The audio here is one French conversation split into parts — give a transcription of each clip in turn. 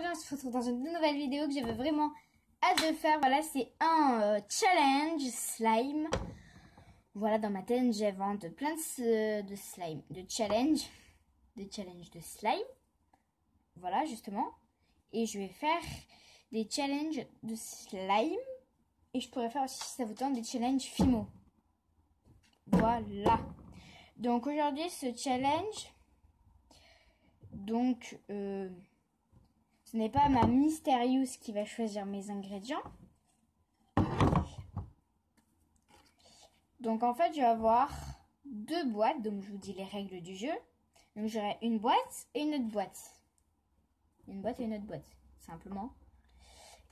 aujourd'hui on se retrouve dans une nouvelle vidéo que j'avais vraiment hâte de faire. Voilà, c'est un challenge slime. Voilà, dans ma tête j'invente plein de slime, de challenge de slime. Voilà, justement. Et je vais faire des challenges de slime. Et je pourrais faire aussi, si ça vous tente, des challenges Fimo. Voilà. Donc aujourd'hui, ce challenge, donc ce n'est pas ma Mysterious qui va choisir mes ingrédients. Donc en fait, je vais avoir deux boîtes. Donc je vous dis les règles du jeu. Donc j'aurai une boîte et une autre boîte. Une boîte et une autre boîte, simplement.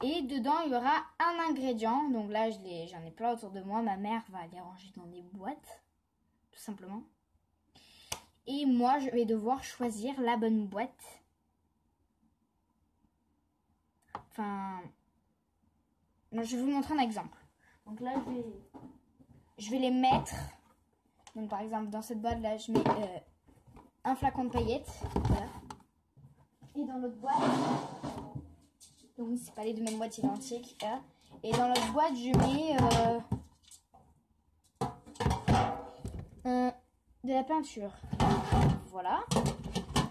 Et dedans, il y aura un ingrédient. Donc là, j'en ai plein autour de moi. Ma mère va les ranger dans des boîtes, tout simplement. Et moi, je vais devoir choisir la bonne boîte. Enfin, je vais vous montrer un exemple. Donc là, je vais les mettre. Donc par exemple, dans cette boîte là, je mets un flacon de paillettes. Voilà. Et dans l'autre boîte, donc c'est pas les deux mêmes boîtes identiques. Hein. Et dans l'autre boîte, je mets de la peinture. Voilà.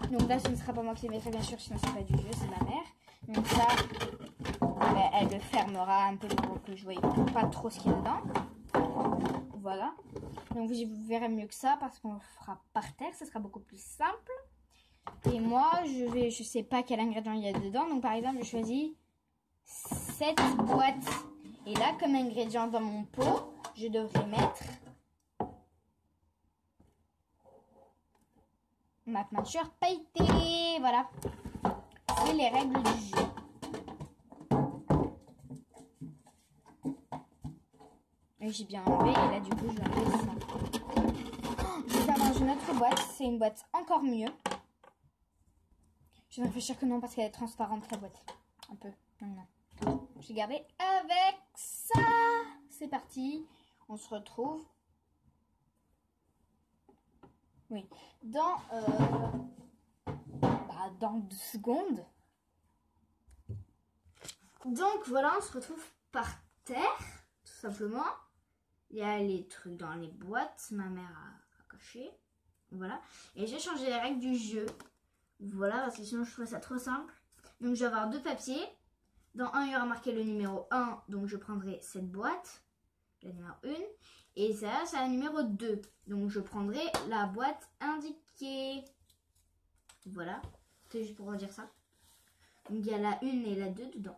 Donc là, ce ne sera pas moi qui les mettrai, bien sûr, sinon c'est pas du jeu, c'est ma mère. Donc ça, elle le fermera un peu pour que je voie pas trop ce qu'il y a dedans. Voilà. Donc vous verrez mieux que ça parce qu'on le fera par terre, ce sera beaucoup plus simple. Et moi, je sais pas quel ingrédient il y a dedans. Donc par exemple, je choisis cette boîte. Et là, comme ingrédient dans mon pot, je devrais mettre ma peinture pailletée. Voilà. C'est les règles du jeu. Et j'ai bien enlevé. Et là, du coup, je vais enlever ça. Je vais faire dans une autre boîte. C'est une boîte encore mieux. Je vais réfléchir que non parce qu'elle est transparente, la boîte. Un peu. Non. Je vais garder avec ça. C'est parti. On se retrouve. Oui. Dans 2 secondes. Donc voilà, on se retrouve par terre, tout simplement. Il y a les trucs dans les boîtes. Ma mère a caché. Voilà. Et j'ai changé les règles du jeu. Voilà, parce que sinon je trouvais ça trop simple. Donc je vais avoir 2 papiers. Dans un, il y aura marqué le numéro 1. Donc je prendrai cette boîte. La numéro 1. Et ça, c'est la numéro 2. Donc je prendrai la boîte indiquée. Voilà. C'est juste pour redire ça. Donc il y a la 1 et la 2 dedans.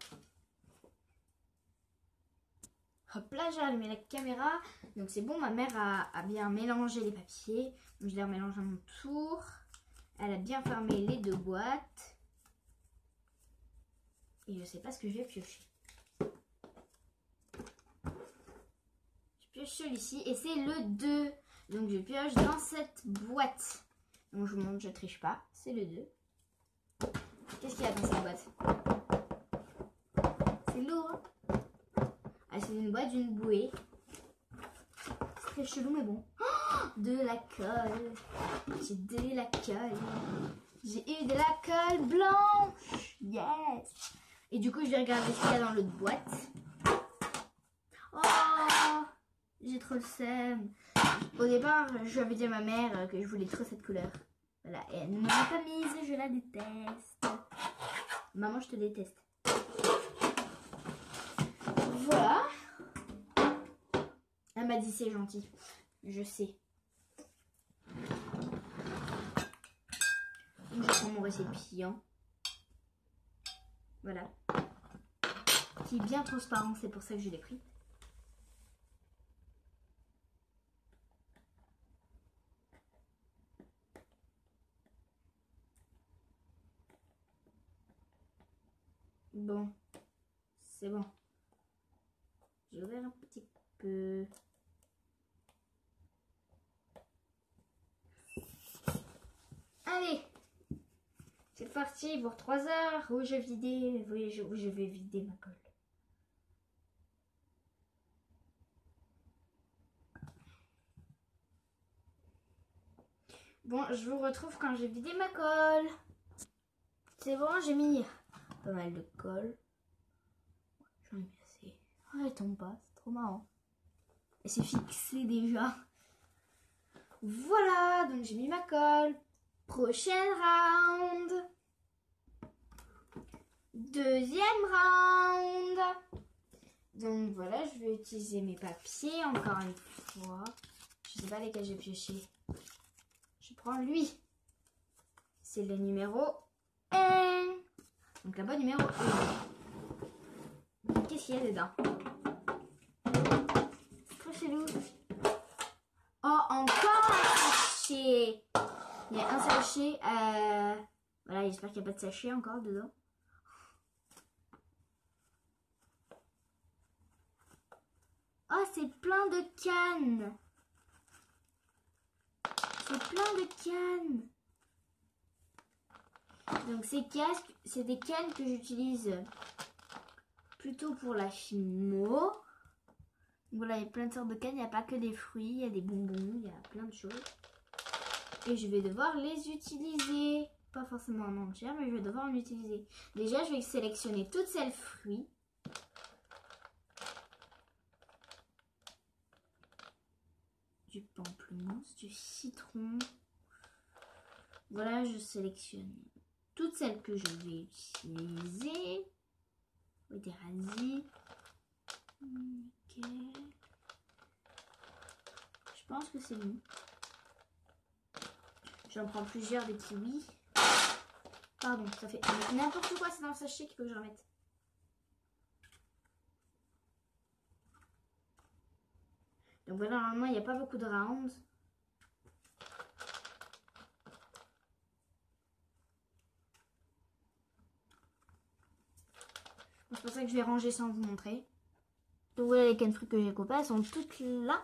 Hop là, j'ai allumé la caméra. Donc c'est bon, ma mère a bien mélangé les papiers. Donc je les remélange à mon tour. Elle a bien fermé les 2 boîtes. Et je sais pas ce que je vais piocher. Je pioche celui-ci et c'est le 2. Donc je pioche dans cette boîte. Donc je vous montre, je triche pas. C'est le 2. Qu'est-ce qu'il y a dans cette boîte? C'est lourd. Hein, ah, c'est une boîte d'une bouée. C'est très chelou mais bon. Oh, de la colle. J'ai de la colle. J'ai eu de la colle blanche. Yes. Et du coup, je vais regarder ce qu'il y a dans l'autre boîte. Oh, j'ai trop le seum. Au départ, je lui avais dit à ma mère que je voulais trop cette couleur. Voilà, et elle ne m'a pas mise, je la déteste. Maman, je te déteste. Voilà. Elle m'a dit c'est gentil. Je sais. Donc, je prends mon récipient. Voilà. Qui est bien transparent, c'est pour ça que je l'ai pris. Bon, c'est bon. J'ai ouvert un petit peu. Allez, c'est parti pour 3 heures où je vais vider ma colle. Bon, je vous retrouve quand j'ai vidé ma colle. C'est bon, j'ai mis pas mal de colle. J'en ai mis assez. Oh, elle tombe pas, c'est trop marrant. Et c'est fixé déjà. Voilà, donc j'ai mis ma colle. Prochaine round. Deuxième round. Donc voilà, je vais utiliser mes papiers encore une fois. Je sais pas lesquels j'ai pioché. Je prends lui. C'est le numéro 1. Donc là-bas, numéro 1. Qu'est-ce qu'il y a dedans? C'est trop chelou. Oh, encore un sachet. Il y a un sachet. Voilà, j'espère qu'il n'y a pas de sachet encore dedans. Oh, c'est plein de cannes. C'est plein de cannes. Donc c'est des cannes que j'utilise plutôt pour la chimo. Voilà, il y a plein de sortes de cannes. Il n'y a pas que des fruits, il y a des bonbons, il y a plein de choses. Et je vais devoir les utiliser. Pas forcément en entière, mais je vais devoir en utiliser. Déjà, je vais sélectionner toutes celles fruits. Du pamplemousse, du citron. Voilà, je sélectionne toutes celles que je vais utiliser. Oui, des radis. Nickel. Je pense que c'est bon. J'en prends plusieurs des kiwis. Pardon, ça fait n'importe quoi, c'est dans le sachet qu'il faut que je remette. Donc voilà, normalement, il n'y a pas beaucoup de rounds. C'est pour ça que je vais ranger sans vous montrer. Donc voilà les cannes fruits que j'ai coupées, elles sont toutes là.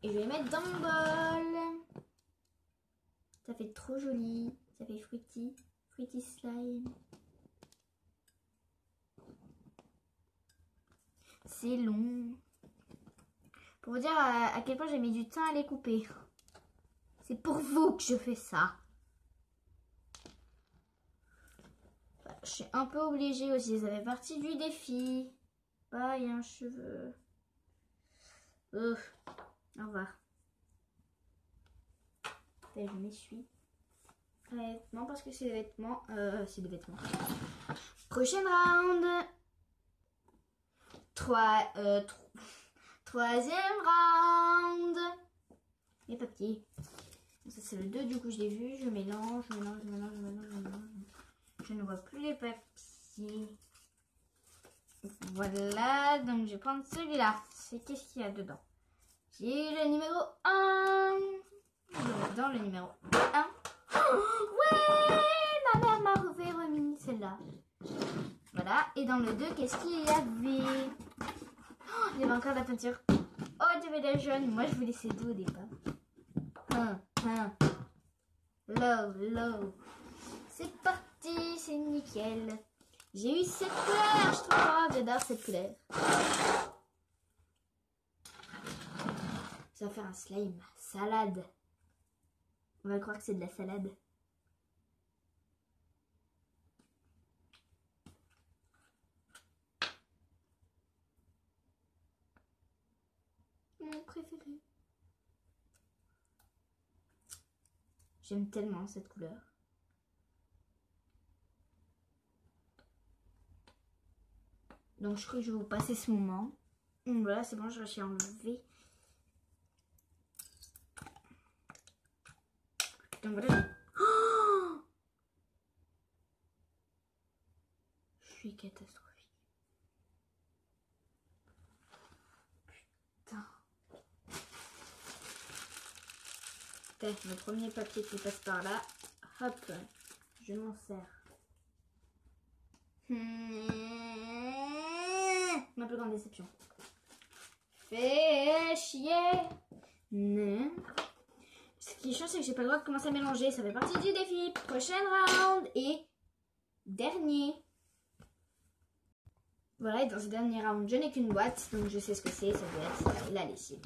Et je vais les mettre dans le bol. Ça fait trop joli. Ça fait fruity slime. C'est long. Pour vous dire à quel point j'ai mis du temps à les couper. C'est pour vous que je fais ça. Je suis un peu obligée aussi, ça fait partie du défi. Ah, il y a un cheveu. Au revoir. Et je m'essuie. Non, parce que c'est des vêtements. C'est des vêtements. Prochaine round. Troisième round. Les papiers. Ça, c'est le 2, du coup, je l'ai vu. Je mélange. Je ne vois plus les papiers. Voilà, donc je vais prendre celui-là. C'est qu'est-ce qu'il y a dedans? J'ai le numéro 1. Je vais mettre dans le numéro 1. Oh, ouais, ma mère m'a remis celle-là. Voilà, et dans le 2, qu'est-ce qu'il y avait? Oh, il y avait encore de la peinture. Oh, il y avait de la jaune. Moi, je voulais ces deux au départ. Low. C'est parti, c'est nickel. J'ai eu cette couleur, je trouve. J'adore cette couleur. Ça va faire un slime salade. On va croire que c'est de la salade. Mon préféré. J'aime tellement cette couleur. Donc je crois que je vais vous passer ce moment. Donc voilà, c'est bon, je vais enlever. Donc voilà. Oh, je suis catastrophique. Putain. Le premier papier qui passe par là. Hop, je m'en sers. Ma plus grande déception. Fais chier. Non. Ce qui est chiant, c'est que j'ai pas le droit de commencer à mélanger. Ça fait partie du défi. Prochaine round et dernier. Voilà, et dans ce dernier round, je n'ai qu'une boîte. Donc je sais ce que c'est. Ça doit être la lessive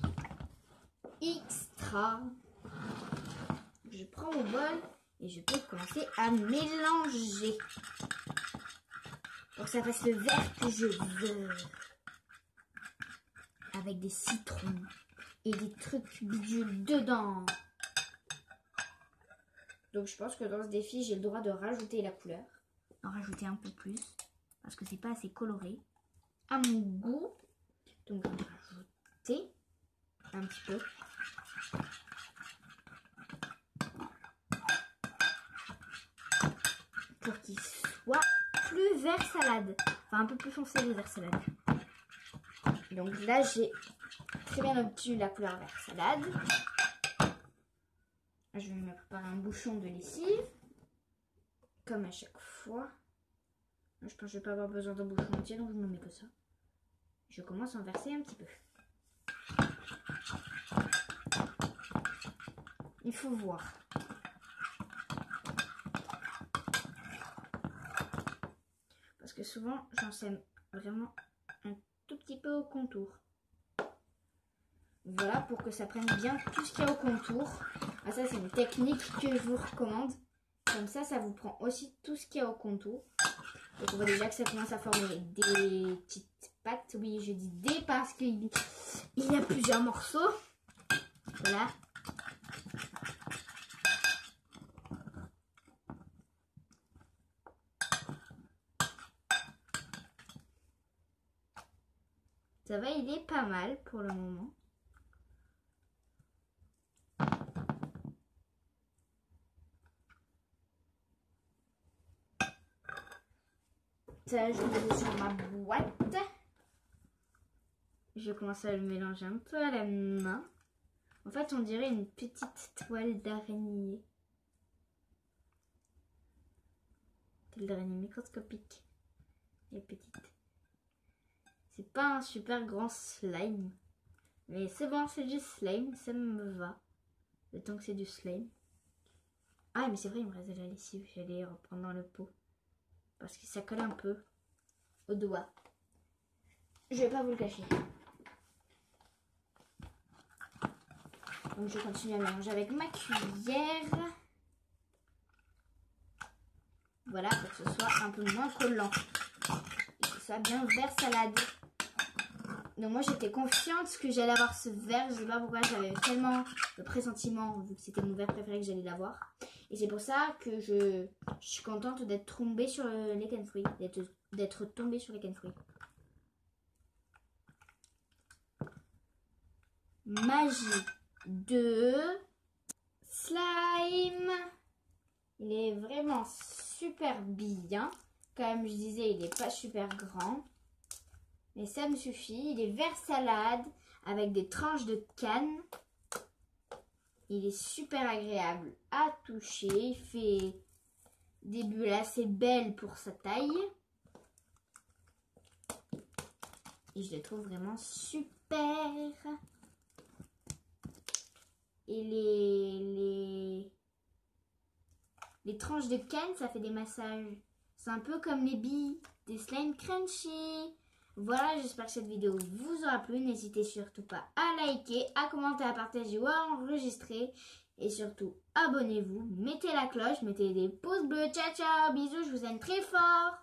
extra. Je prends mon bol et je peux commencer à mélanger. que ça fasse le vert que je veux. Avec des citrons et des trucs bidules dedans. Donc je pense que dans ce défi, j'ai le droit de rajouter la couleur. En rajouter un peu plus. Parce que c'est pas assez coloré. À mon goût. Donc je vais rajouter un petit peu. Pour qu'il soit plus vert salade. Enfin un peu plus foncé le vert salade. Donc là j'ai très bien obtenu la couleur vert salade. Je vais me préparer un bouchon de lessive. Comme à chaque fois. Je pense que je ne vais pas avoir besoin d'un bouchon entier, donc je me mets que ça. Je commence à en verser un petit peu. Il faut voir. Parce que souvent, j'en sème vraiment un tout petit peu au contour. Voilà, pour que ça prenne bien tout ce qu'il y a au contour. Ah, ça, c'est une technique que je vous recommande. Comme ça, ça vous prend aussi tout ce qu'il y a au contour. Donc, on voit déjà que ça commence à former des petites pâtes. Oui, je dis des parce qu'il y a plusieurs morceaux. Voilà. Ça va, il est pas mal pour le moment. Ça, je le mets sur ma boîte. Je commence à le mélanger un peu à la main. En fait, on dirait une petite toile d'araignée. Toile d'araignée microscopique. Et petite. C'est pas un super grand slime. Mais c'est bon, c'est du slime. Ça me va. Le temps que c'est du slime. Ah, mais c'est vrai, il me reste de la lessive. J'allais reprendre dans le pot. Parce que ça colle un peu au doigt. Je vais pas vous le cacher. Donc je continue à mélanger avec ma cuillère. Voilà, pour que ce soit un peu moins collant. Et que ce soit bien vert salade. Donc moi j'étais confiante que j'allais avoir ce vert. Je sais pas pourquoi, j'avais tellement le pressentiment, vu que c'était mon vert préféré, que j'allais l'avoir. Et c'est pour ça que je suis contente d'être tombée sur les Kenfruit. D'être tombée sur les Kenfruit. Magie de slime. Il est vraiment super bien. Comme je disais, il n'est pas super grand. Mais ça me suffit. Il est vert salade avec des tranches de canne. Il est super agréable à toucher. Il fait des bulles assez belles pour sa taille. Et je les trouve vraiment super. Et les tranches de canne, ça fait des massages. C'est un peu comme les billes des slime crunchy. Voilà, j'espère que cette vidéo vous aura plu. N'hésitez surtout pas à liker, à commenter, à partager ou à enregistrer. Et surtout, abonnez-vous, mettez la cloche, mettez des pouces bleus. Ciao, ciao, bisous, je vous aime très fort.